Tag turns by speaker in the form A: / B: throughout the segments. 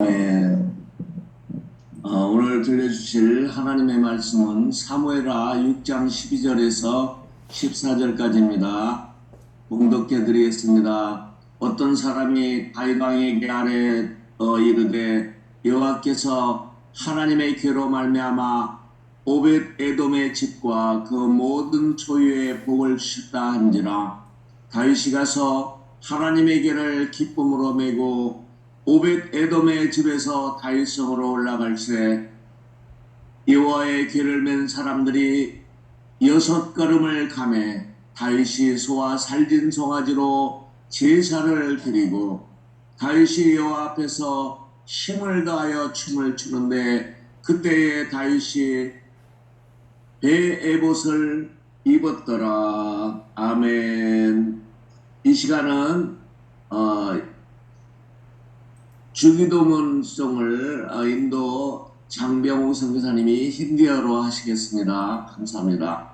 A: 예, 오늘 들려주실 하나님의 말씀은 사무엘하 6장 12절에서 14절까지입니다. 봉독해 드리겠습니다. 어떤 사람이 다윗 왕에게 아뢰 이르되 여호와께서 하나님의 괴로 말미암아 오벳 에돔의 집과 그 모든 소유의 복을 주셨다 한지라. 다윗이 가서 하나님의 괴를 기쁨으로 메고 오벳 에돔의 집에서 다윗성으로 올라갈새 여호와의 괴를 맨 사람들이 6걸음을 가매 다윗이 소와 살진 송아지로 제사를 드리고 다윗이 여호와 앞에서 힘을 다하여 춤을 추는데 그때에 다윗이 베에봇을 입었더라. 아멘. 이 시간은 주기도문송을 인도 장병우 선교사님이 힌디어로 하시겠습니다. 감사합니다.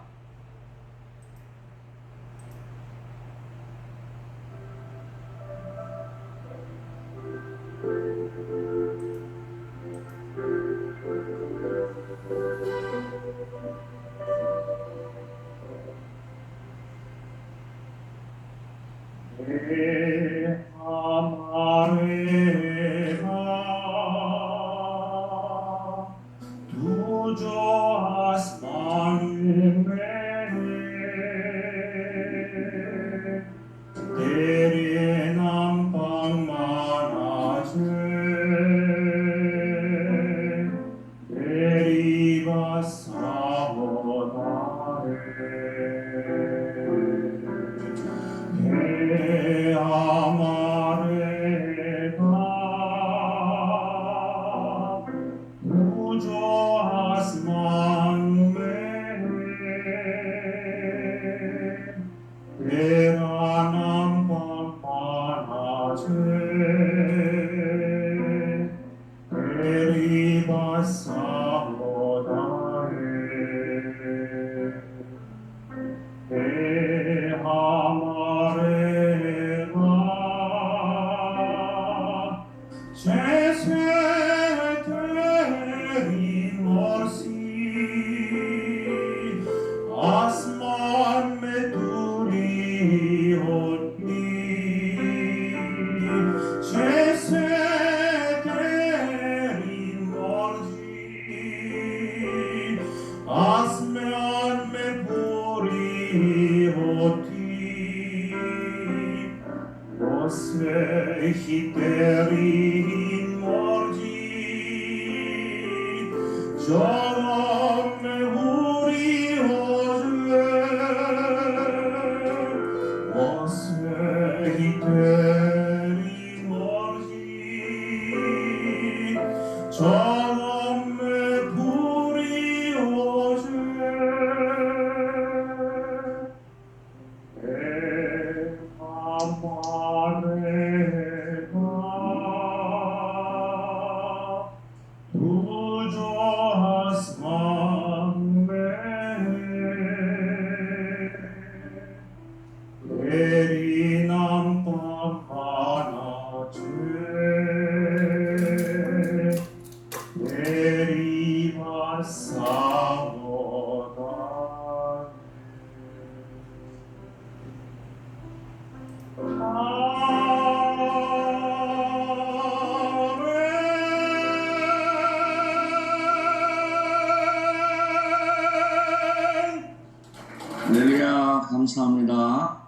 A: 할렐루야, 감사합니다.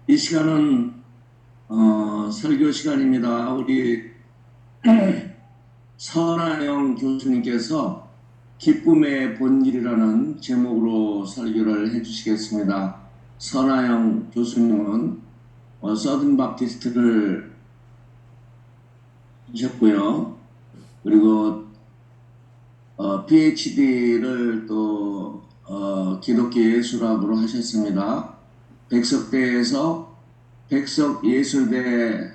A: 이 시간은 설교 시간입니다. 우리 선하영 교수님께서 기쁨의 본질이라는 제목으로 설교를 해주시겠습니다. 선하영 교수님은 서든 바프티스트를 하셨고요. 그리고 PhD를 또 기독교 예술학으로 하셨습니다. 백석대에서 백석예술대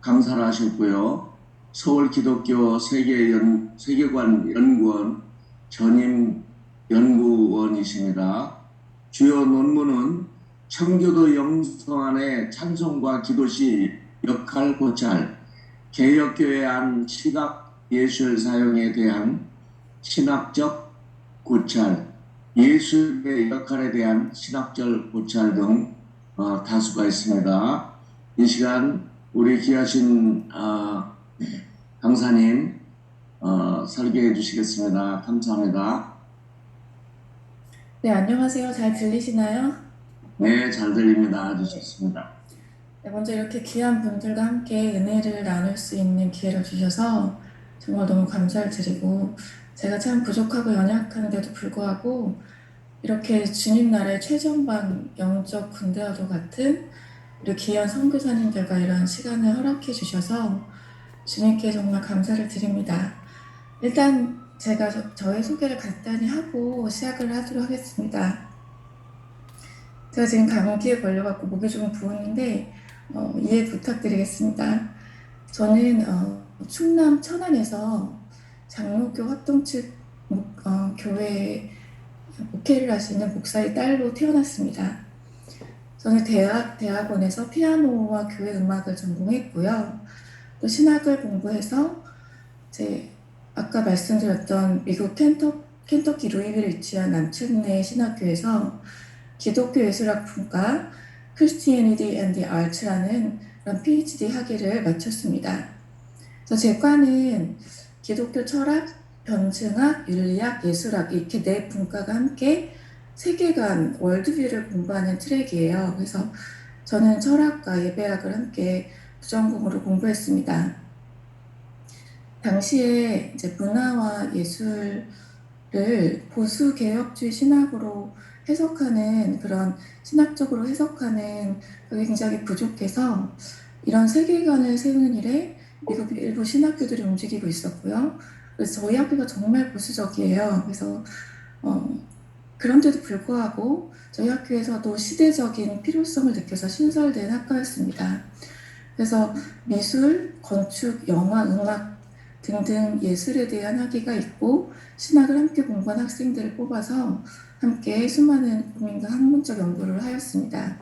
A: 강사를 하셨고요. 서울 기독교 세계관 연구원 전임 연구원이십니다. 주요 논문은 청교도 영성안의 찬송과 기도시 역할 고찰, 개혁교회 안 시각 예술 사용에 대한 신학적 고찰, 예술의 역할에 대한 신학적 고찰 등 다수가 있습니다. 이 시간 우리 귀하신 강사님 설교해 주시겠습니다. 감사합니다.
B: 네, 안녕하세요. 잘 들리시나요?
A: 네, 잘 들립니다. 아주 좋습니다.
B: 네, 먼저 이렇게 귀한 분들과 함께 은혜를 나눌 수 있는 기회를 주셔서 정말 너무 감사를 드리고, 제가 참 부족하고 연약한데도 불구하고 이렇게 주님 나라의 최전방 영적 군대와도 같은 우리 귀한 선교사님들과 이런 시간을 허락해 주셔서 주님께 정말 감사를 드립니다. 일단 제가 저의 소개를 간단히 하고 시작을 하도록 하겠습니다. 제가 지금 감기에 걸려갖고 목이 좀 부었는데 이해 부탁드리겠습니다. 저는 충남 천안에서 장로교 합동측 교회 목회를 하시는 목사의 딸로 태어났습니다. 저는 대학원에서 피아노와 교회 음악을 전공했고요. 또 신학을 공부해서 아까 말씀드렸던 미국 켄터키 루이빌에 위치한 남측내 신학교에서 기독교 예술학 분과 Christianity and the Arts라는 그런 PhD 학위를 마쳤습니다. 그래서 제 과는 기독교 철학, 변증학, 윤리학, 예술학 이렇게 네 분과가 함께 세계관, 월드뷰를 공부하는 트랙이에요. 그래서 저는 철학과 예배학을 함께 부전공으로 공부했습니다. 당시에 이제 문화와 예술을 보수 개혁주의 신학으로 해석하는 그런 신학적으로 해석하는 그게 굉장히 부족해서 이런 세계관을 세우는 일에 미국 일부 신학교들이 움직이고 있었고요. 그래서 저희 학교가 정말 보수적이에요. 그래서 그런데도 불구하고 저희 학교에서도 시대적인 필요성을 느껴서 신설된 학과였습니다. 그래서 미술, 건축, 영화, 음악 등등 예술에 대한 학위가 있고 신학을 함께 공부한 학생들을 뽑아서 함께 수많은 고민과 학문적 연구를 하였습니다.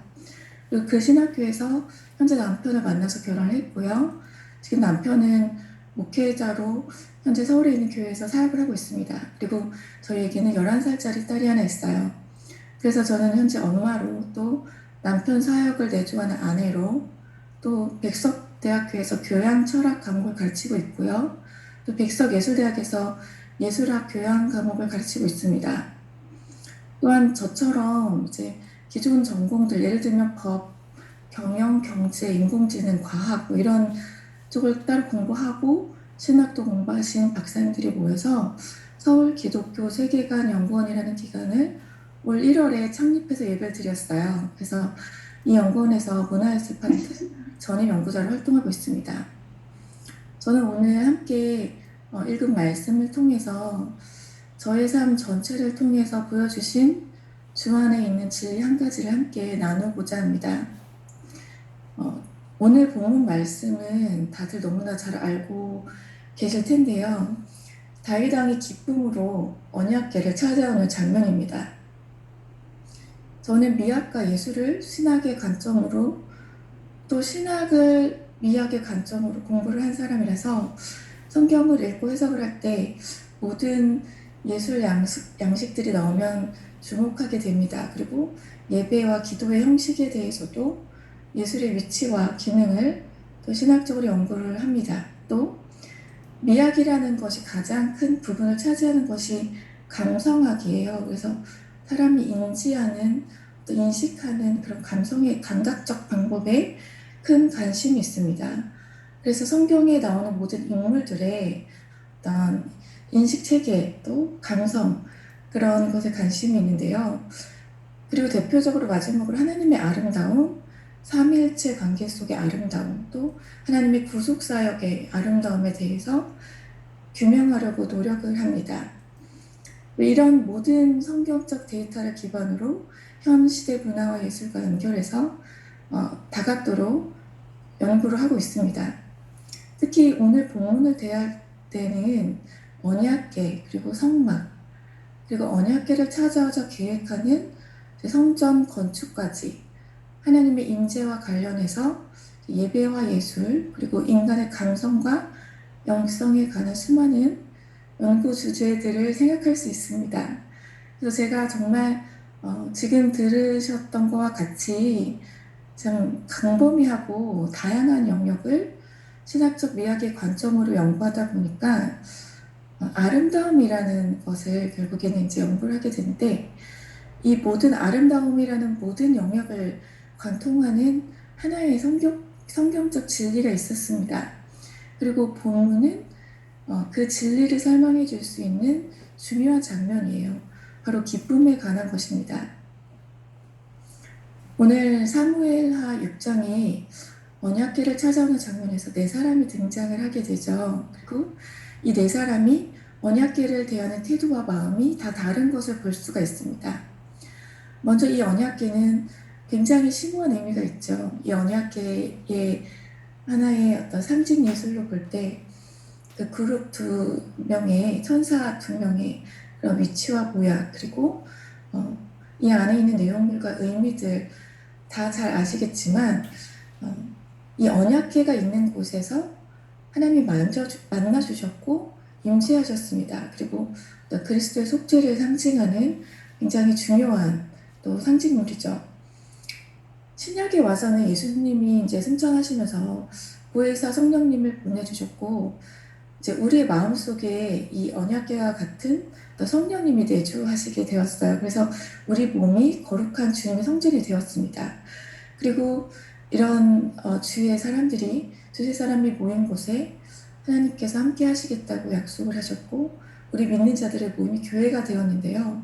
B: 그리고 그 신학교에서 현재 남편을 만나서 결혼을 했고요. 지금 남편은 목회자로 현재 서울에 있는 교회에서 사역을 하고 있습니다. 그리고 저희에게는 11살짜리 딸이 하나 있어요. 그래서 저는 현재 엄마로 또 남편 사역을 내조하는 아내로 또 백석대학교에서 교양 철학 과목을 가르치고 있고요. 또 백석예술대학에서 예술학 교양 과목을 가르치고 있습니다. 또한 저처럼 이제 기존 전공들 예를 들면 법, 경영, 경제, 인공지능, 과학 뭐 이런 쪽을 따로 공부하고 신학도 공부하신 박사님들이 모여서 서울 기독교 세계관 연구원이라는 기관을 올 1월에 창립해서 예배를 드렸어요. 그래서 이 연구원에서 문화예술 파트 전임 연구자로 활동하고 있습니다. 저는 오늘 함께 읽은 말씀을 통해서 저의 삶 전체를 통해서 보여주신 주 안에 있는 진리 한 가지를 함께 나누고자 합니다. 오늘 본문 말씀은 다들 너무나 잘 알고 계실 텐데요. 다윗 왕이 기쁨으로 언약궤를 찾아오는 장면입니다. 저는 미학과 예술을 신학의 관점으로 또 신학을 미학의 관점으로 공부를 한 사람이라서 성경을 읽고 해석을 할 때 모든 예술 양식들이 나오면 주목하게 됩니다. 그리고 예배와 기도의 형식에 대해서도 예술의 위치와 기능을 또 신학적으로 연구를 합니다. 또 미학이라는 것이 가장 큰 부분을 차지하는 것이 감성학이에요. 그래서 사람이 인지하는 또 인식하는 그런 감성의 감각적 방법에 큰 관심이 있습니다. 그래서 성경에 나오는 모든 인물들의 어떤 인식 체계 또 감성 그런 것에 관심이 있는데요. 그리고 대표적으로 마지막으로 하나님의 아름다움, 삼위일체 관계 속의 아름다움, 또 하나님의 구속사역의 아름다움에 대해서 규명하려고 노력을 합니다. 이런 모든 성경적 데이터를 기반으로 현 시대 문화와 예술과 연결해서 다각도로 연구를 하고 있습니다. 특히 오늘 본문을 대할 때는 언약궤 그리고 성막 그리고 언약궤를 찾아오자 계획하는 성전 건축까지 하나님의 임재와 관련해서 예배와 예술, 그리고 인간의 감성과 영성에 관한 수많은 연구 주제들을 생각할 수 있습니다. 그래서 제가 정말 지금 들으셨던 것과 같이 참 광범위하고 다양한 영역을 신학적 미학의 관점으로 연구하다 보니까 아름다움이라는 것을 결국에는 이제 연구를 하게 되는데, 이 모든 아름다움이라는 모든 영역을 관통하는 하나의 성경적 진리가 있었습니다. 그리고 본문은 그 진리를 설명해 줄 수 있는 중요한 장면이에요. 바로 기쁨에 관한 것입니다. 오늘 사무엘하 6장에 언약궤를 찾아오는 장면에서 네 사람이 등장을 하게 되죠. 그리고 이 네 사람이 언약궤를 대하는 태도와 마음이 다 다른 것을 볼 수가 있습니다. 먼저 이 언약궤는 굉장히 심오한 의미가 있죠. 이 언약궤의 하나의 어떤 상징 예술로 볼 때 그 그룹 두 명의 천사 두 명의 그런 위치와 모양, 그리고 이 안에 있는 내용들과 의미들 다 잘 아시겠지만 이 언약궤가 있는 곳에서 하나님이 만나 주셨고 임재하셨습니다. 그리고 또 그리스도의 속죄를 상징하는 굉장히 중요한 또 상징물이죠. 신약에 와서는 예수님이 이제 승천하시면서 보혜사 성령님을 보내주셨고, 이제 우리의 마음속에 이 언약궤와 같은 또 성령님이 내주하시게 되었어요. 그래서 우리 몸이 거룩한 주님의 성전이 되었습니다. 그리고 이런 주위의 사람들이, 두세 사람이 모인 곳에 하나님께서 함께 하시겠다고 약속을 하셨고, 우리 믿는 자들의 몸이 교회가 되었는데요.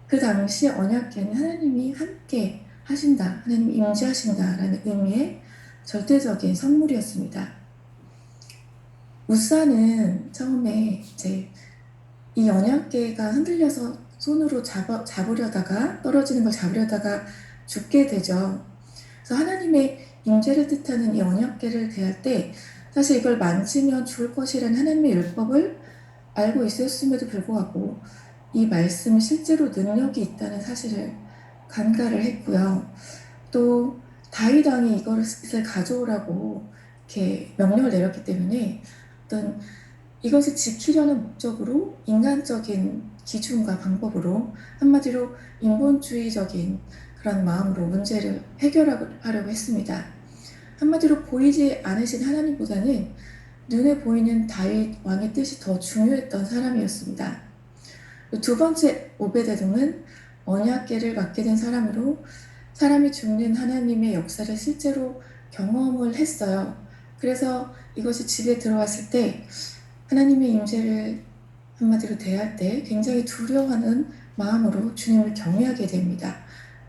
B: 그 당시 언약궤는 하나님이 함께 하신다, 하나님이 임재하신다라는 의미의 절대적인 선물이었습니다. 우사는 처음에 이제 이 언약궤가 흔들려서 손으로 잡으려다가 떨어지는 걸 잡으려다가 죽게 되죠. 그래서 하나님의 임재를 뜻하는 이 언약궤를 대할 때 사실 이걸 만지면 죽을 것이라는 하나님의 율법을 알고 있었음에도 불구하고 이 말씀이 실제로 능력이 있다는 사실을 간과를 했고요. 또 다윗 왕이 이것을 가져오라고 이렇게 명령을 내렸기 때문에 어떤 이것을 지키려는 목적으로 인간적인 기준과 방법으로, 한마디로 인본주의적인 그런 마음으로 문제를 해결하려고 했습니다. 한마디로 보이지 않으신 하나님보다는 눈에 보이는 다윗 왕의 뜻이 더 중요했던 사람이었습니다. 두 번째 오베데돔은 언약궤를 맡게 된 사람으로 사람이 죽는 하나님의 역사를 실제로 경험을 했어요. 그래서 이것이 집에 들어왔을 때 하나님의 임재를 한마디로 대할 때 굉장히 두려워하는 마음으로 주님을 경외하게 됩니다.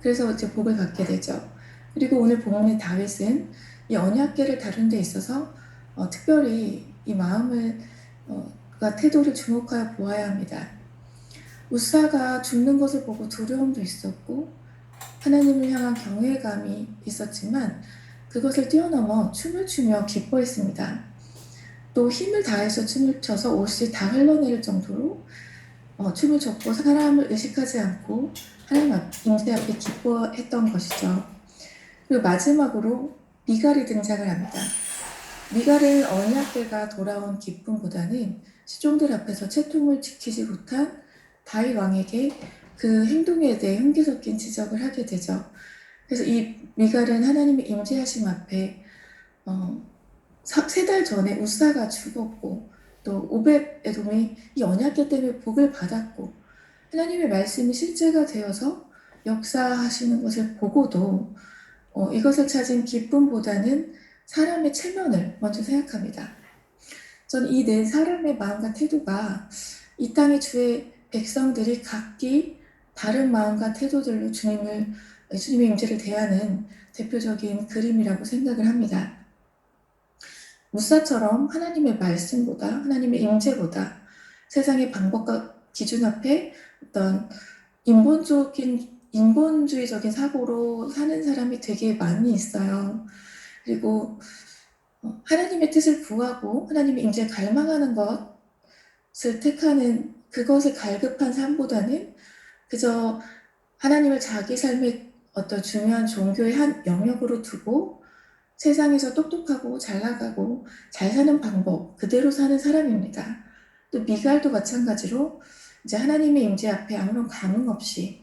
B: 그래서 이제 복을 받게 되죠. 그리고 오늘 본문의 다윗은 이 언약궤를 다룬 데 있어서 특별히 이 마음을 태도를 주목하여 보아야 합니다. 우사가 죽는 것을 보고 두려움도 있었고 하나님을 향한 경외감이 있었지만 그것을 뛰어넘어 춤을 추며 기뻐했습니다. 또 힘을 다해서 춤을 춰서 옷이 다 흘러내릴 정도로 춤을 췄고 사람을 의식하지 않고 하나님 임재 앞에 기뻐했던 것이죠. 그리고 마지막으로 미갈이 등장을 합니다. 미갈은 언약궤가 돌아온 기쁨보다는 시종들 앞에서 채통을 지키지 못한 다윗 왕에게 그 행동에 대해 흉기 섞인 지적을 하게 되죠. 그래서 이 미갈은 하나님의 임재하심 앞에 3달 전에 우사가 죽었고 또 오벳에돔이 이 언약궤 때문에 복을 받았고 하나님의 말씀이 실제가 되어서 역사하시는 것을 보고도 이것을 찾은 기쁨보다는 사람의 체면을 먼저 생각합니다. 저는 이 네 사람의 마음과 태도가 이 땅의 주의 백성들이 각기 다른 마음과 태도들로 주님의 임재를 대하는 대표적인 그림이라고 생각을 합니다. 무사처럼 하나님의 말씀보다, 하나님의 임재보다 세상의 방법과 기준 앞에 어떤 인본주의적인 사고로 사는 사람이 되게 많이 있어요. 그리고 하나님의 뜻을 구하고 하나님의 임재를 갈망하는 것을 택하는, 그것을 갈급한 삶보다는 그저 하나님을 자기 삶의 어떤 중요한 종교의 한 영역으로 두고 세상에서 똑똑하고 잘 나가고 잘 사는 방법 그대로 사는 사람입니다. 또 미갈도 마찬가지로 이제 하나님의 임재 앞에 아무런 감흥 없이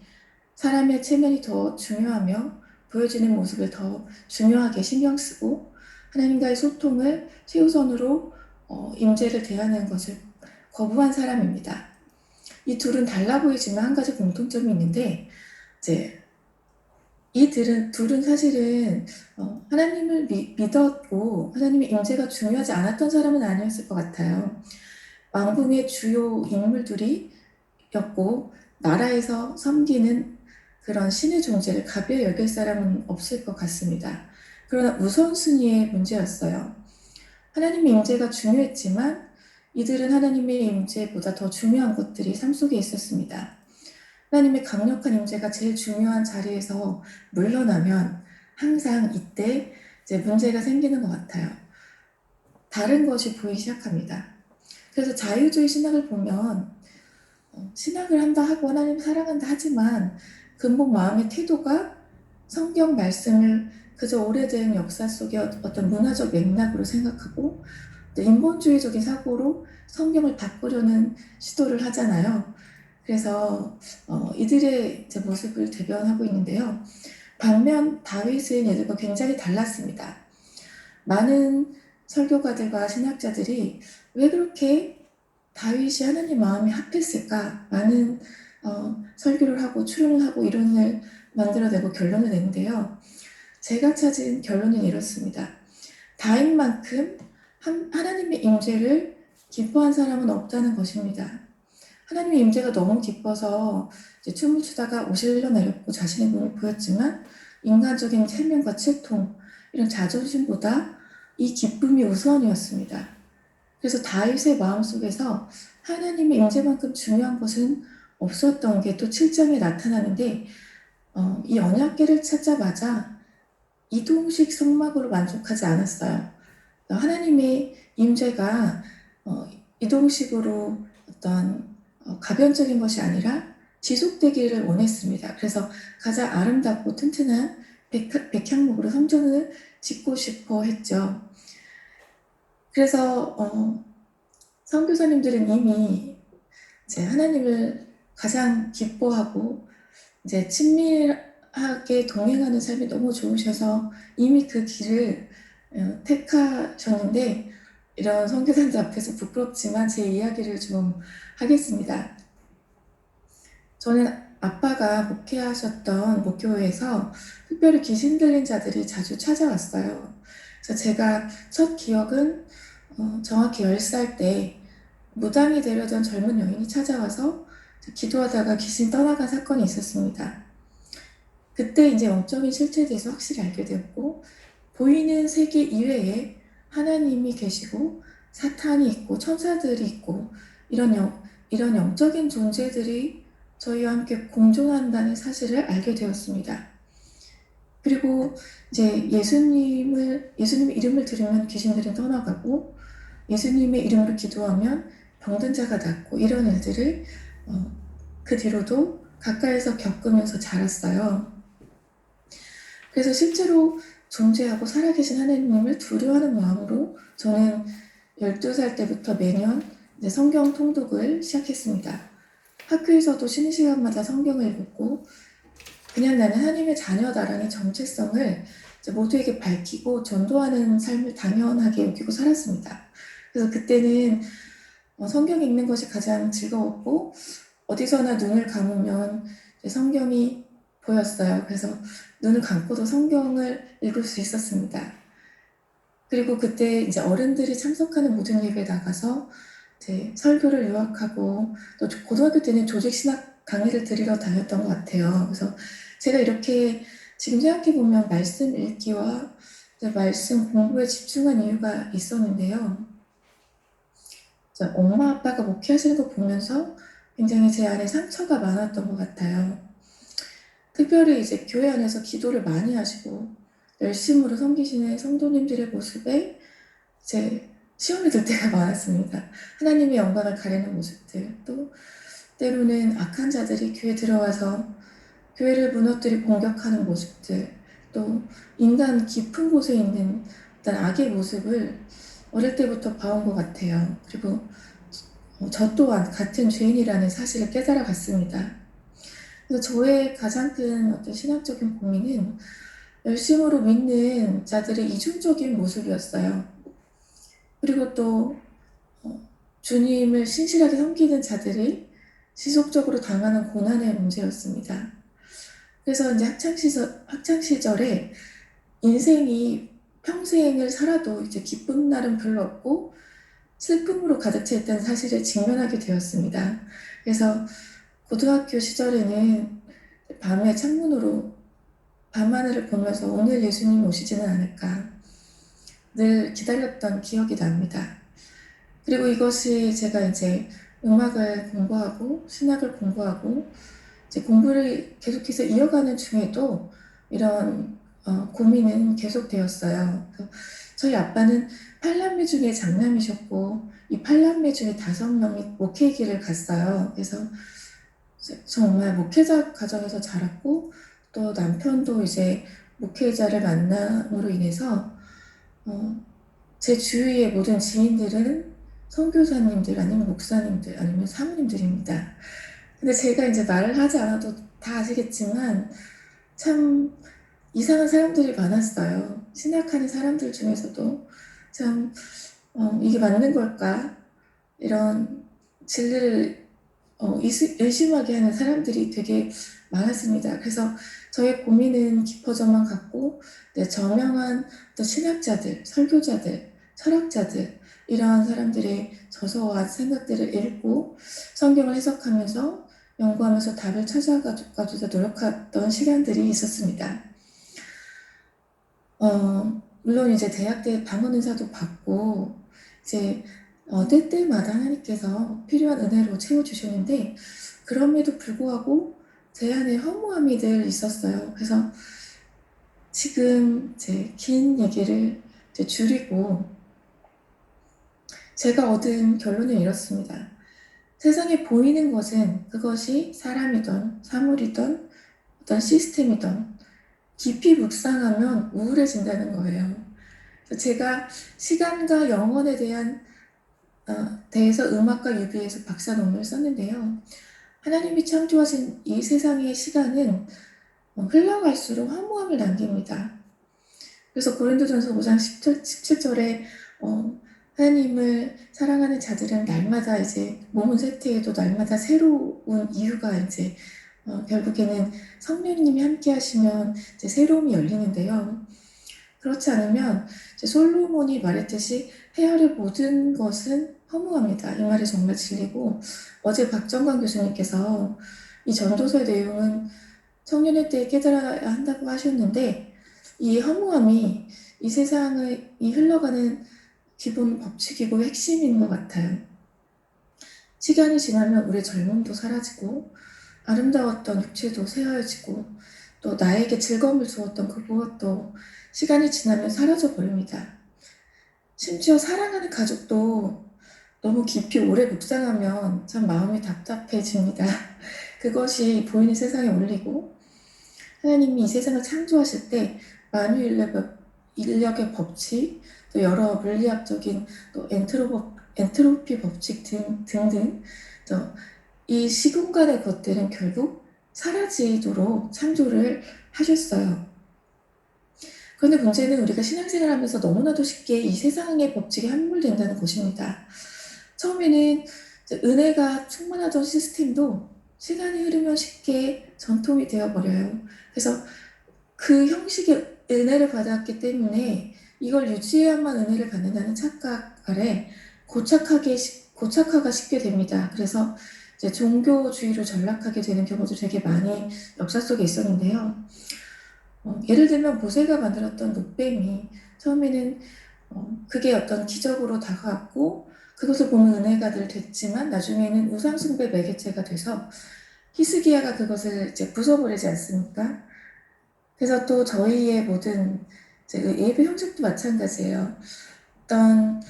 B: 사람의 체면이 더 중요하며 보여지는 모습을 더 중요하게 신경 쓰고 하나님과의 소통을 최우선으로 임재를 대하는 것을 거부한 사람입니다. 이 둘은 달라 보이지만 한 가지 공통점이 있는데 이제 이 둘은 사실은 하나님을 믿었고 하나님의 임재가 중요하지 않았던 사람은 아니었을 것 같아요. 왕궁의 주요 인물들이 였고 나라에서 섬기는 그런 신의 존재를 가벼이 여길 사람은 없을 것 같습니다. 그러나 우선순위의 문제였어요. 하나님의 임재가 중요했지만 이들은 하나님의 임재보다 더 중요한 것들이 삶 속에 있었습니다. 하나님의 강력한 임재가 제일 중요한 자리에서 물러나면 항상 이때 이제 문제가 생기는 것 같아요. 다른 것이 보이기 시작합니다. 그래서 자유주의 신학을 보면 신학을 한다 하고 하나님 사랑한다 하지만 근본 마음의 태도가 성경 말씀을 그저 오래된 역사 속의 어떤 문화적 맥락으로 생각하고 또 인본주의적인 사고로 성경을 바꾸려는 시도를 하잖아요. 그래서 이들의 이제 모습을 대변하고 있는데요. 반면 다윗은 얘들과 굉장히 달랐습니다. 많은 설교가들과 신학자들이 왜 그렇게 다윗이 하나님 마음이 합했을까? 많은 설교를 하고 추론을 하고 이론을 만들어내고 결론을 냈는데요. 제가 찾은 결론은 이렇습니다. 다윗만큼 하나님의 임재를 기뻐한 사람은 없다는 것입니다. 하나님의 임재가 너무 기뻐서 이제 춤을 추다가 옷을 흘러내렸고 자신의 몸을 보였지만 인간적인 체면과 채통 이런 자존심보다 이 기쁨이 우선이었습니다. 그래서 다윗의 마음속에서 하나님의 임재만큼 중요한 것은 없었던 게 또 7장에 나타나는데 이 언약궤를 찾자마자 이동식 성막으로 만족하지 않았어요. 하나님의 임재가 이동식으로 어떤 가변적인 것이 아니라 지속되기를 원했습니다. 그래서 가장 아름답고 튼튼한 백향목으로 성전을 짓고 싶어 했죠. 그래서 선교사님들은 이미 이제 하나님을 가장 기뻐하고 이제 친밀하게 동행하는 삶이 너무 좋으셔서 이미 그 길을 택하셨는데 이런 선교사님들 앞에서 부끄럽지만 제 이야기를 좀 하겠습니다. 저는 아빠가 목회하셨던 목교회에서 특별히 귀신 들린 자들이 자주 찾아왔어요. 그래서 제가 첫 기억은 정확히 10살 때 무당이 되려던 젊은 여인이 찾아와서 기도하다가 귀신 떠나간 사건이 있었습니다. 그때 이제 영적인 실체에 대해서 확실히 알게 되었고 보이는 세계 이외에 하나님이 계시고 사탄이 있고 천사들이 있고 이런 영적인 존재들이 저희와 함께 공존한다는 사실을 알게 되었습니다. 그리고 이제 예수님의 이름을 들으면 귀신들은 떠나가고 예수님의 이름으로 기도하면 병든 자가 낫고 이런 일들을 그 뒤로도 가까이서 겪으면서 자랐어요. 그래서 실제로 존재하고 살아계신 하나님을 두려워하는 마음으로 저는 12살 때부터 매년 이제 성경 통독을 시작했습니다. 학교에서도 쉬는 시간마다 성경을 읽었고 그냥 나는 하나님의 자녀다라는 정체성을 이제 모두에게 밝히고 전도하는 삶을 당연하게 여기고 살았습니다. 그래서 그때는 성경 읽는 것이 가장 즐거웠고 어디서나 눈을 감으면 성경이 보였어요. 그래서 눈을 감고도 성경을 읽을 수 있었습니다. 그리고 그때 이제 어른들이 참석하는 모든 예배에 나가서 이제 설교를 요약하고 또 고등학교 때는 조직신학 강의를 들으러 다녔던 것 같아요. 그래서 제가 이렇게 지금 생각해보면 말씀 읽기와 말씀 공부에 집중한 이유가 있었는데요. 엄마 아빠가 목회하시는 거 보면서 굉장히 제 안에 상처가 많았던 것 같아요. 특별히 이제 교회 안에서 기도를 많이 하시고 열심으로 섬기시는 성도님들의 모습에 이제 시험이 들 때가 많았습니다. 하나님의 영광을 가리는 모습들, 또 때로는 악한 자들이 교회에 들어와서 교회를 무너뜨리고 공격하는 모습들, 또 인간 깊은 곳에 있는 어떤 악의 모습을 어릴 때부터 봐온 것 같아요. 그리고 저 또한 같은 죄인이라는 사실을 깨달아 갔습니다. 그래서 저의 가장 큰 어떤 신학적인 고민은 열심으로 믿는 자들의 이중적인 모습이었어요. 그리고 또 주님을 신실하게 섬기는 자들이 지속적으로 당하는 고난의 문제였습니다. 그래서 이제 학창 시절에 인생이 평생을 살아도 이제 기쁜 날은 별로 없고 슬픔으로 가득 차 있다는 사실에 직면하게 되었습니다. 그래서 고등학교 시절에는 밤에 창문으로 밤하늘을 보면서 오늘 예수님 오시지는 않을까 늘 기다렸던 기억이 납니다. 그리고 이것이 제가 이제 음악을 공부하고 신학을 공부하고 이제 공부를 계속해서 이어가는 중에도 이런 고민은 계속되었어요. 저희 아빠는 8남매 중에 장남이셨고 이 8남매 중에 5명이 목회 길을 갔어요. 그래서 정말 목회자 가정에서 자랐고 또 남편도 이제 목회자를 만남으로 인해서 제 주위의 모든 지인들은 선교사님들 아니면 목사님들 아니면 사모님들입니다. 근데 제가 이제 말을 하지 않아도 다 아시겠지만 참 이상한 사람들이 많았어요. 신학하는 사람들 중에서도 참 이게 맞는 걸까? 이런 진리를 의심하게 하는 사람들이 되게 많았습니다. 그래서 저의 고민은 깊어져만 갔고 저명한 또 신학자들, 설교자들, 철학자들 이러한 사람들의 저서와 생각들을 읽고 성경을 해석하면서 연구하면서 답을 찾아가지고 노력했던 시간들이 있었습니다. 물론 이제 대학 때 방언 은사도 받고 이제 때때마다 하나님께서 필요한 은혜로 채워주셨는데 그럼에도 불구하고 제 안에 허무함이 늘 있었어요. 그래서 지금 제 긴 얘기를 이제 줄이고 제가 얻은 결론은 이렇습니다. 세상에 보이는 것은 그것이 사람이든 사물이든 어떤 시스템이든 깊이 묵상하면 우울해진다는 거예요. 제가 시간과 영혼에 대해서 음악과 유비에서 박사 논문을 썼는데요. 하나님이 창조하신 이 세상의 시간은 흘러갈수록 허무함을 남깁니다. 그래서 고린도전서 5장 17절에 하나님을 사랑하는 자들은 날마다 이제 몸은 쇠퇴해도 날마다 새로운 이유가 이제 결국에는 성령님이 함께 하시면 이제 새로움이 열리는데요. 그렇지 않으면 이제 솔로몬이 말했듯이 헤아릴 모든 것은 허무합니다. 이 말이 정말 진리고 어제 박정관 교수님께서 이 전도서의 내용은 청년의 때에 깨달아야 한다고 하셨는데 이 허무함이 이 세상을 흘러가는 기본 법칙이고 핵심인 것 같아요. 시간이 지나면 우리의 젊음도 사라지고 아름다웠던 육체도 새하얘지고 또 나에게 즐거움을 주었던 그 무엇도 시간이 지나면 사라져 버립니다. 심지어 사랑하는 가족도 너무 깊이 오래 묵상하면 참 마음이 답답해집니다. 그것이 보이는 세상에 올리고 하나님이 이 세상을 창조하실 때 만유 인력의 법칙, 또 여러 물리학적인 또 엔트로피 법칙 등등 이 시공간의 것들은 결국 사라지도록 창조를 하셨어요. 그런데 문제는 우리가 신앙생활 하면서 너무나도 쉽게 이 세상의 법칙에 함몰된다는 것입니다. 처음에는 은혜가 충만하던 시스템도 시간이 흐르면 쉽게 전통이 되어버려요. 그래서 그 형식의 은혜를 받았기 때문에 이걸 유지해야만 은혜를 받는다는 착각 아래 고착화가 쉽게 됩니다. 그래서 이제 종교주의로 전락하게 되는 경우도 되게 많이 역사 속에 있었는데요. 예를 들면 모세가 만들었던 놋뱀이 처음에는 그게 어떤 기적으로 다가왔고 그것을 보면 은혜가 늘 됐지만 나중에는 우상숭배 매개체가 돼서 히스기야가 그것을 이제 부숴버리지 않습니까? 그래서 또 저희의 모든 예배 형식도 마찬가지예요. 어떤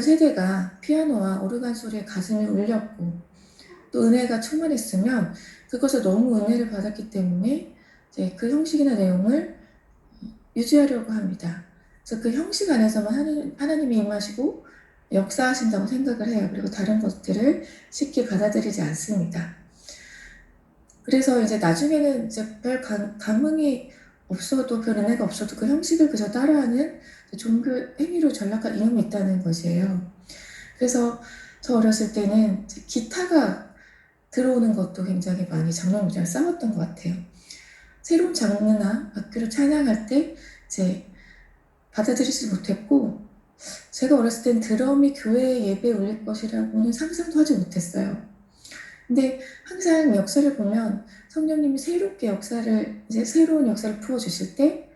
B: 세대가 피아노와 오르간 소리에 가슴이 울렸고 또 은혜가 충만했으면 그것을 너무 은혜를 받았기 때문에 이제 그 형식이나 내용을 유지하려고 합니다. 그래서 그 형식 안에서만 하나님이 임하시고 역사하신다고 생각을 해요. 그리고 다른 것들을 쉽게 받아들이지 않습니다. 그래서 이제 나중에는 이제 별 감흥이 없어도, 별 은혜가 없어도 그 형식을 그저 따라하는 종교 행위로 전락한 이념이 있다는 것이에요. 그래서 저 어렸을 때는 이제 기타가 들어오는 것도 굉장히 많이 장로님들이랑 싸웠던 것 같아요. 새로운 장르나 악기로 찬양할 때 이제 받아들이지 못했고, 제가 어렸을 땐 드럼이 교회 예배에 울릴 것이라고는 상상도 하지 못했어요. 근데 항상 역사를 보면 성령님이 이제 새로운 역사를 풀어주실 때,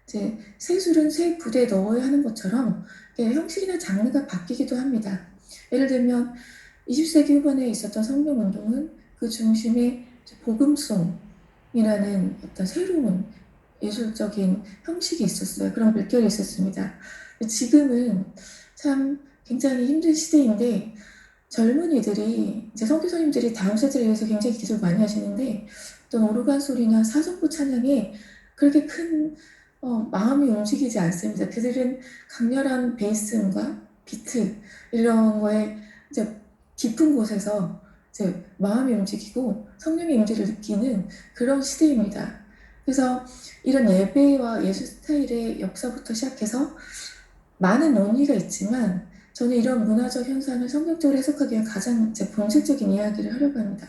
B: 이제 새 술은 새 부대에 넣어야 하는 것처럼 형식이나 장르가 바뀌기도 합니다. 예를 들면 20세기 후반에 있었던 성령운동은 그 중심에 복음송이라는 어떤 새로운 예술적인 형식이 있었어요. 그런 물결이 있었습니다. 지금은 참 굉장히 힘든 시대인데, 젊은이들이, 이제 선교사님들이 다음 세대를 위해서 굉장히 기술 많이 하시는데, 어떤 오르간 소리나 사성부 찬양에 그렇게 큰 마음이 움직이지 않습니다. 그들은 강렬한 베이스음과 비트 이런 거에 이제 깊은 곳에서 이제 마음이 움직이고 성령의 임재를 느끼는 그런 시대입니다. 그래서 이런 예배와 예술 스타일의 역사부터 시작해서 많은 논의가 있지만, 저는 이런 문화적 현상을 성경적으로 해석하기 위한 가장 이제 본질적인 이야기를 하려고 합니다.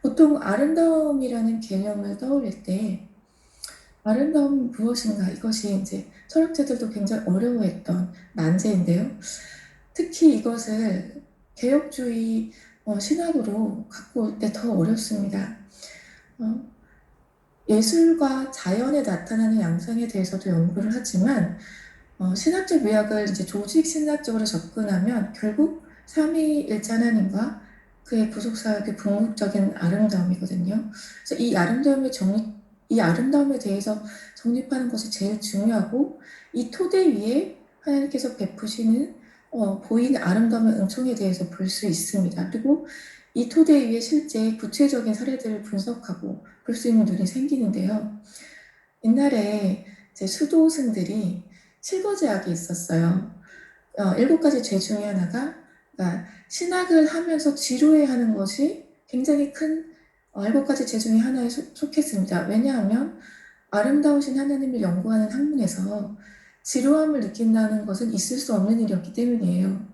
B: 보통 아름다움이라는 개념을 떠올릴 때 아름다움은 무엇인가, 이것이 이제 철학자들도 굉장히 어려워했던 난제인데요. 특히 이것을 개혁주의 신학으로 갖고 올 때 더 어렵습니다. 예술과 자연에 나타나는 양상에 대해서도 연구를 하지만, 신학적 미학을 이제 조직 신학적으로 접근하면 결국 삼위일체 하나님과 그의 구속사역의 궁극적인 아름다움이거든요. 그래서 이 아름다움에 대해서 정립하는 것이 제일 중요하고, 이 토대 위에 하나님께서 베푸시는 보이는 아름다움의 은총에 대해서 볼 수 있습니다. 그리고 이 토대 위에 실제 구체적인 사례들을 분석하고 볼 수 있는 눈이 생기는데요. 옛날에 이제 수도승들이 실거주약이 있었어요. 7가지 죄 중에 하나가, 그러니까 신학을 하면서 지루해하는 것이 굉장히 큰 7가지 죄 중에 하나에 속했습니다. 왜냐하면 아름다우신 하나님을 연구하는 학문에서 지루함을 느낀다는 것은 있을 수 없는 일이었기 때문이에요.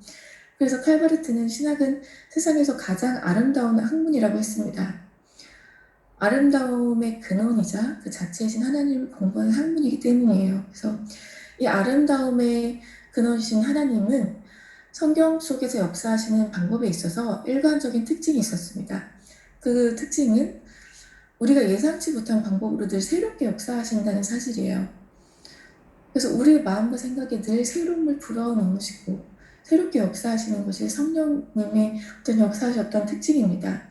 B: 그래서 칼바르트는 신학은 세상에서 가장 아름다운 학문이라고 했습니다. 아름다움의 근원이자 그 자체이신 하나님을 공부하는 학문이기 때문이에요. 그래서 이 아름다움의 근원이신 하나님은 성경 속에서 역사하시는 방법에 있어서 일관적인 특징이 있었습니다. 그 특징은 우리가 예상치 못한 방법으로 늘 새롭게 역사하신다는 사실이에요. 그래서 우리의 마음과 생각에 늘 새로움을 불어넣으시고 새롭게 역사하시는 것이 성령님의 어떤 역사하셨던 특징입니다.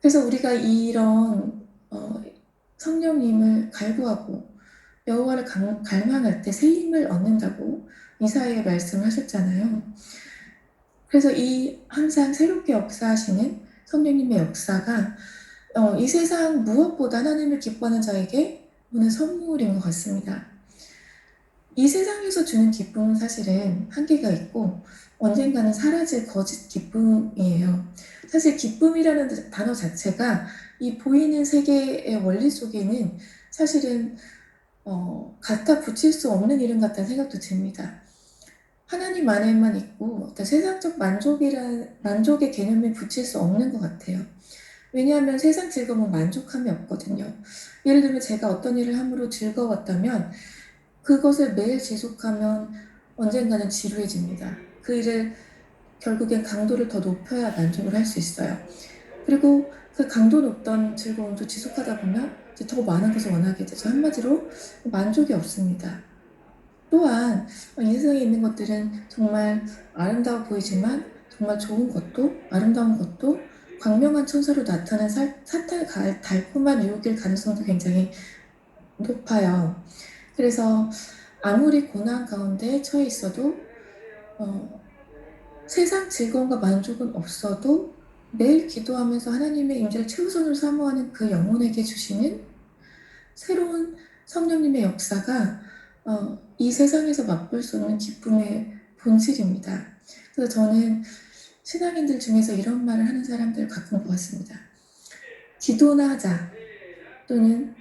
B: 그래서 우리가 이런 성령님을 갈구하고 여호와를 갈망할 때 새 힘을 얻는다고 이사야의 말씀을 하셨잖아요. 그래서 이 항상 새롭게 역사하시는 성령님의 역사가 이 세상 무엇보다 하나님을 기뻐하는 자에게 오는 선물인 것 같습니다. 이 세상에서 주는 기쁨은 사실은 한계가 있고 언젠가는 사라질 거짓 기쁨이에요. 사실 기쁨이라는 단어 자체가 이 보이는 세계의 원리 속에는 사실은 갖다 붙일 수 없는 이름 같다는 생각도 듭니다. 하나님 안에만 있고 어떤 세상적 만족의 개념에 붙일 수 없는 것 같아요. 왜냐하면 세상 즐거움은 만족함이 없거든요. 예를 들면 제가 어떤 일을 함으로 즐거웠다면 그것을 매일 지속하면 언젠가는 지루해집니다. 그 일을 결국엔 강도를 더 높여야 만족을 할 수 있어요. 그리고 그 강도 높던 즐거움도 지속하다 보면 이제 더 많은 것을 원하게 되죠. 한마디로 만족이 없습니다. 또한 이 세상에 있는 것들은 정말 아름다워 보이지만 정말 좋은 것도 아름다운 것도 광명한 천사로 나타난 사탄의 달콤한 유혹일 가능성도 굉장히 높아요. 그래서 아무리 고난 가운데 처해 있어도 세상 즐거움과 만족은 없어도 매일 기도하면서 하나님의 임재를 최우선으로 사모하는 그 영혼에게 주시는 새로운 성령님의 역사가 이 세상에서 맛볼 수 없는 기쁨의 본질입니다. 그래서 저는 신앙인들 중에서 이런 말을 하는 사람들 가끔 보았습니다. 기도나 하자, 또는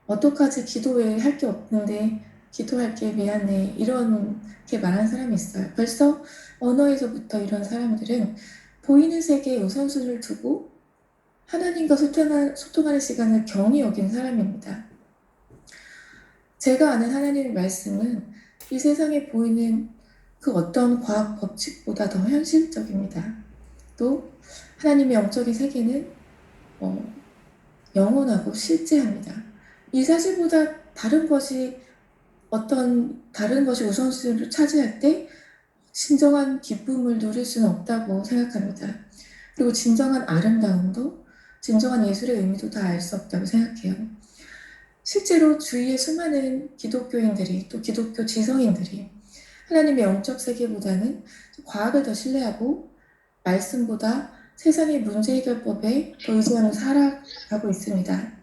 B: 어떡하지, 기도 외에 할 게 없는데 기도할게, 미안해, 이렇게 말하는 사람이 있어요. 벌써 언어에서부터 이런 사람들은 보이는 세계에 우선순위를 두고 하나님과 소통하는 시간을 경히 여긴 사람입니다. 제가 아는 하나님의 말씀은 이 세상에 보이는 그 어떤 과학 법칙보다 더 현실적입니다. 또 하나님의 영적인 세계는 영원하고 실제합니다. 이 사실보다 다른 것이 우선순위를 차지할 때 진정한 기쁨을 누릴 수는 없다고 생각합니다. 그리고 진정한 아름다움도, 진정한 예술의 의미도 다 알 수 없다고 생각해요. 실제로 주위의 수많은 기독교인들이, 또 기독교 지성인들이 하나님의 영적 세계보다는 과학을 더 신뢰하고 말씀보다 세상의 문제 해결법에 더 의존하며 살아가고 있습니다.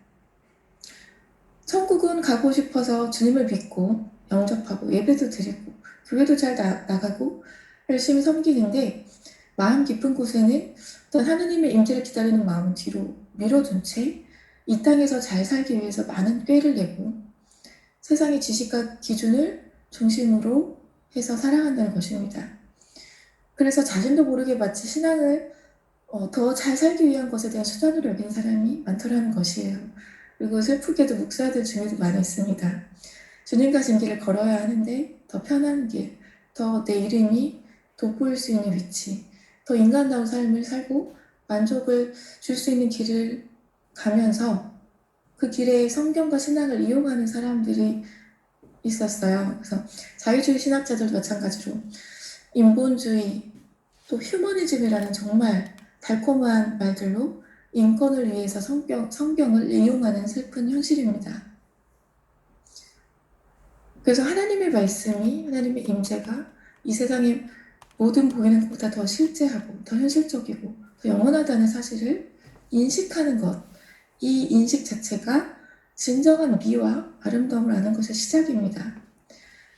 B: 천국은 가고 싶어서 주님을 믿고 영접하고 예배도 드리고 교회도 잘 나가고 열심히 섬기는데, 마음 깊은 곳에는 어떤 하나님의 임재를 기다리는 마음을 뒤로 밀어둔 채 이 땅에서 잘 살기 위해서 많은 꾀를 내고 세상의 지식과 기준을 중심으로 해서 살아간다는 것입니다. 그래서 자신도 모르게 마치 신앙을 더 잘 살기 위한 것에 대한 수단으로 여기는 사람이 많더라는 것이에요. 그리고 슬프게도 목사들 중에도 많이 있습니다. 주님과 진 길을 걸어야 하는데 더 편한 길, 더 내 이름이 돋보일 수 있는 위치, 더 인간다운 삶을 살고 만족을 줄 수 있는 길을 가면서 그 길에 성경과 신앙을 이용하는 사람들이 있었어요. 그래서 자유주의 신학자들도 마찬가지로 인본주의, 또 휴머니즘이라는 정말 달콤한 말들로 인권을 위해서 성경을 이용하는 슬픈 현실입니다. 그래서 하나님의 말씀이, 하나님의 임재가 이 세상의 모든 보이는 것보다 더 실제하고 더 현실적이고 더 영원하다는 사실을 인식하는 것, 이 인식 자체가 진정한 미와 아름다움을 아는 것의 시작입니다.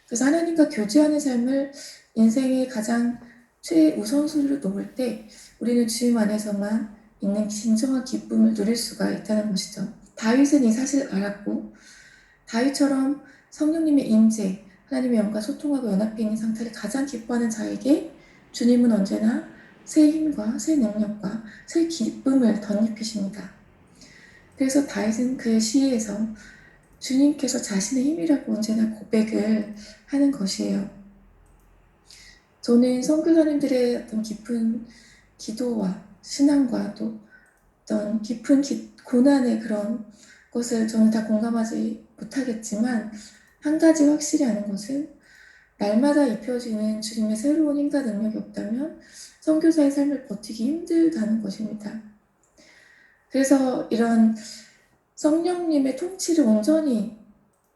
B: 그래서 하나님과 교제하는 삶을 인생의 가장 최우선순위로 놓을 때 우리는 주님 안에서만 있는 진정한 기쁨을 누릴 수가 있다는 것이죠. 다윗은 이 사실을 알았고, 다윗처럼 성령님의 임재, 하나님의 영과 소통하고 연합해 있는 상태를 가장 기뻐하는 자에게 주님은 언제나 새 힘과 새 능력과 새 기쁨을 덧입히십니다. 그래서 다윗은 그의 시에서 주님께서 자신의 힘이라고 언제나 고백을 하는 것이에요. 저는 선교사님들의 어떤 깊은 기도와 신앙과 또 어떤 깊은 고난의 그런 것을 저는 다 공감하지 못하겠지만, 한 가지 확실히 아는 것은 날마다 입혀지는 주님의 새로운 힘과 능력이 없다면 선교사의 삶을 버티기 힘들다는 것입니다. 그래서 이런 성령님의 통치를 온전히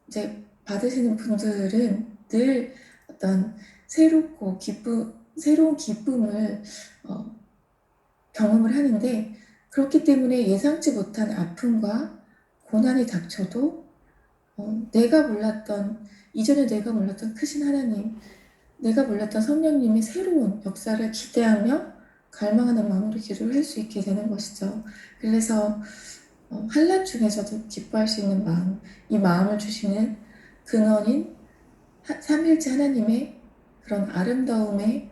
B: 이제 받으시는 분들은 늘 어떤 새로운 기쁨을 경험을 하는데, 그렇기 때문에 예상치 못한 아픔과 고난이 닥쳐도 이전에 내가 몰랐던 크신 하나님, 내가 몰랐던 성령님의 새로운 역사를 기대하며 갈망하는 마음으로 기도를 할 수 있게 되는 것이죠. 그래서 환난 중에서도 기뻐할 수 있는 마음, 이 마음을 주시는 근원인 삼일째 하나님의 그런 아름다움의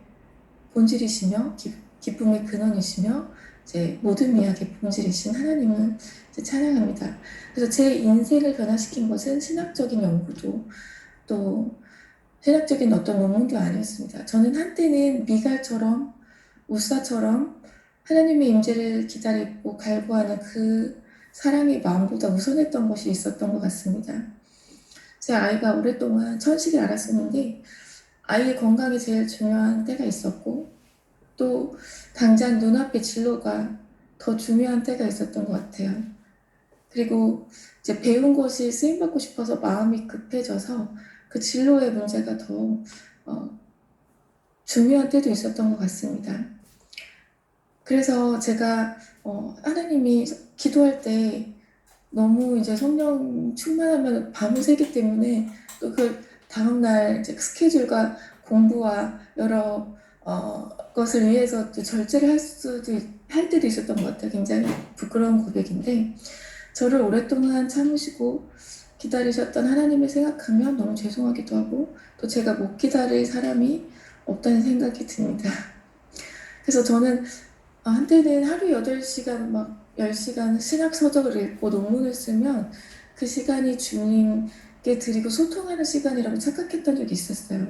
B: 본질이시며 기쁨의 근원이시며 이제 모든 미학의 본질이신 하나님을 이제 찬양합니다. 그래서 제 인생을 변화시킨 것은 신학적인 연구도, 또 신학적인 어떤 논문도 아니었습니다. 저는 한때는 미갈처럼 우사처럼 하나님의 임재를 기다리고 갈구하는 그 사랑의 마음보다 우선했던 것이 있었던 것 같습니다. 제 아이가 오랫동안 천식을 앓았었는데 아이의 건강이 제일 중요한 때가 있었고, 또 당장 눈앞의 진로가 더 중요한 때가 있었던 것 같아요. 그리고 이제 배운 것이 쓰임받고 싶어서 마음이 급해져서 그 진로의 문제가 더 중요한 때도 있었던 것 같습니다. 그래서 제가 하나님이 기도할 때 너무 이제 성령 충만하면 밤을 새기 때문에 또 그 다음날 이제 스케줄과 공부와 여러 것을 위해서 또 절제를 할 때도 있었던 것 같아요. 굉장히 부끄러운 고백인데 저를 오랫동안 참으시고 기다리셨던 하나님을 생각하면 너무 죄송하기도 하고 또 제가 못 기다릴 사람이 없다는 생각이 듭니다. 그래서 저는 한때는 하루 8시간 막 10시간 신학 서적을 읽고 논문을 쓰면 그 시간이 주님께 드리고 소통하는 시간이라고 착각했던 적이 있었어요.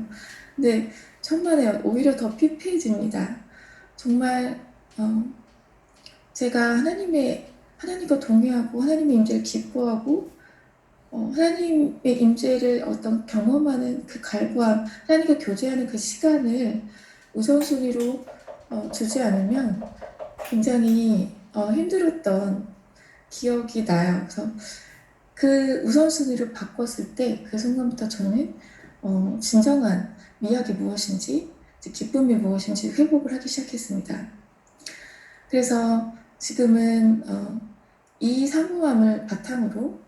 B: 근데 천만에요. 오히려 더 피폐해집니다. 정말 제가 하나님과 동의하고 하나님의 임재를 기뻐하고 하나님의 임재를 어떤 경험하는 그 갈구함, 하나님과 교제하는 그 시간을 우선순위로 주지 않으면 굉장히 힘들었던 기억이 나요. 그래서 그 우선순위를 바꿨을 때 그 순간부터 저는 진정한 미학이 무엇인지, 기쁨이 무엇인지 회복을 하기 시작했습니다. 그래서 지금은 이 사모함을 바탕으로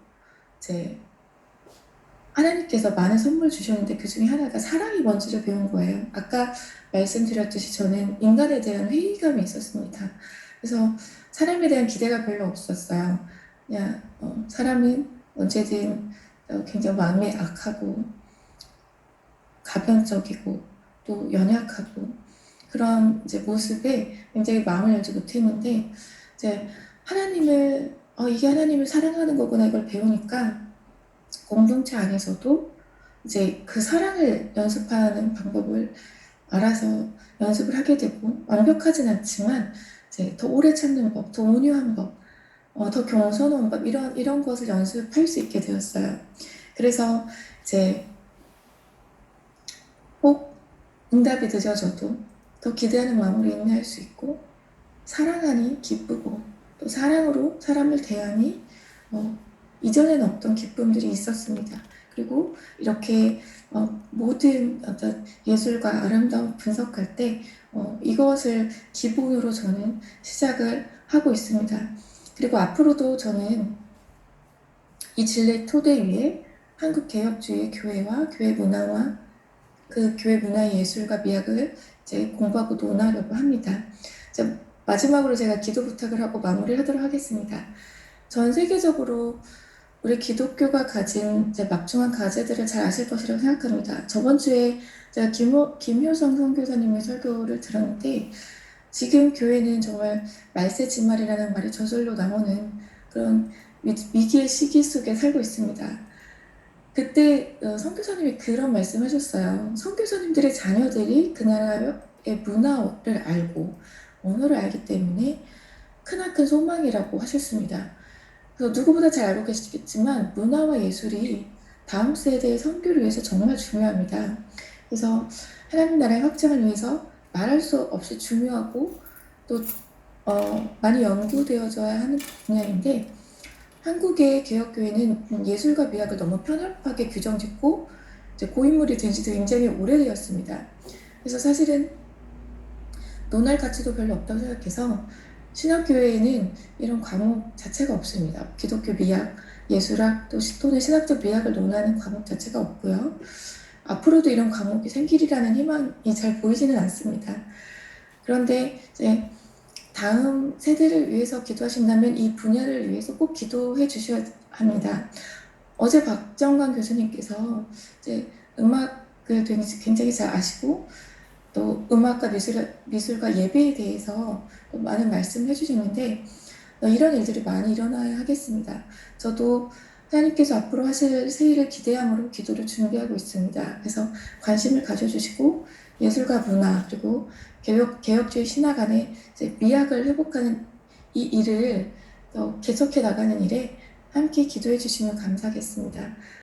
B: 이제 하나님께서 많은 선물 주셨는데 그 중에 하나가 사랑이 뭔지를 배운 거예요. 아까 말씀드렸듯이 저는 인간에 대한 회의감이 있었습니다. 그래서 사람에 대한 기대가 별로 없었어요. 그냥 사람은 언제든 굉장히 마음이 악하고 가변적이고 또 연약하고 그런 이제 모습에 굉장히 마음을 열지 못했는데 이제 하나님을 이게 하나님을 사랑하는 거구나 이걸 배우니까 공동체 안에서도 이제 그 사랑을 연습하는 방법을 알아서 연습을 하게 되고 완벽하진 않지만 이제 더 오래 참는 법, 더 온유한 법, 더 겸손한 법 이런 것을 연습할 수 있게 되었어요. 그래서 이제 꼭 응답이 늦어져도 더 기대하는 마음으로 인내할 수 있고 사랑하니 기쁘고 또 사랑으로 사람을 대하니 이전에는 없던 기쁨들이 있었습니다. 그리고 이렇게 모든 어떤 예술과 아름다움 분석할 때 이것을 기본으로 저는 시작을 하고 있습니다. 그리고 앞으로도 저는 이 진리 토대 위에 한국 개혁주의 교회와 교회 문화와 그 교회 문화의 예술과 미학을 이제 공부하고 논하려고 합니다. 이제 마지막으로 제가 기도 부탁을 하고 마무리를 하도록 하겠습니다. 전 세계적으로 우리 기독교가 가진 이제 막중한 과제들을 잘 아실 것이라고 생각합니다. 저번 주에 제가 김효성 선교사님의 설교를 들었는데 지금 교회는 정말 말세지말이라는 말이 저절로 나오는 그런 위기의 시기 속에 살고 있습니다. 그때 선교사님이 그런 말씀하셨어요. 선교사님들의 자녀들이 그 나라의 문화를 알고 언어를 알기 때문에 크나큰 소망이라고 하셨습니다. 그래서 누구보다 잘 알고 계시겠지만 문화와 예술이 다음 세대의 선교를 위해서 정말 중요합니다. 그래서 하나님 나라의 확장을 위해서 말할 수 없이 중요하고 또 많이 연구되어져야 하는 분야인데 한국의 개혁교회는 예술과 미학을 너무 편협하게 규정짓고 이제 고인물이 된 지도 굉장히 오래되었습니다. 그래서 사실은 논할 가치도 별로 없다고 생각해서 신학교회에는 이런 과목 자체가 없습니다. 기독교 미학, 예술학, 또는 신학적 미학을 논하는 과목 자체가 없고요. 앞으로도 이런 과목이 생기리라는 희망이 잘 보이지는 않습니다. 그런데 이제 다음 세대를 위해서 기도하신다면 이 분야를 위해서 꼭 기도해 주셔야 합니다. 어제 박정관 교수님께서 이제 음악을 굉장히 잘 아시고 또 음악과 미술과 예배에 대해서 많은 말씀을 해주셨는데 이런 일들이 많이 일어나야 하겠습니다. 저도 하나님께서 앞으로 하실 새 일을 기대함으로 기도를 준비하고 있습니다. 그래서 관심을 가져주시고 예술과 문화 그리고 개혁주의 신학 안에 이제 미학을 회복하는 이 일을 계속해 나가는 일에 함께 기도해 주시면 감사하겠습니다.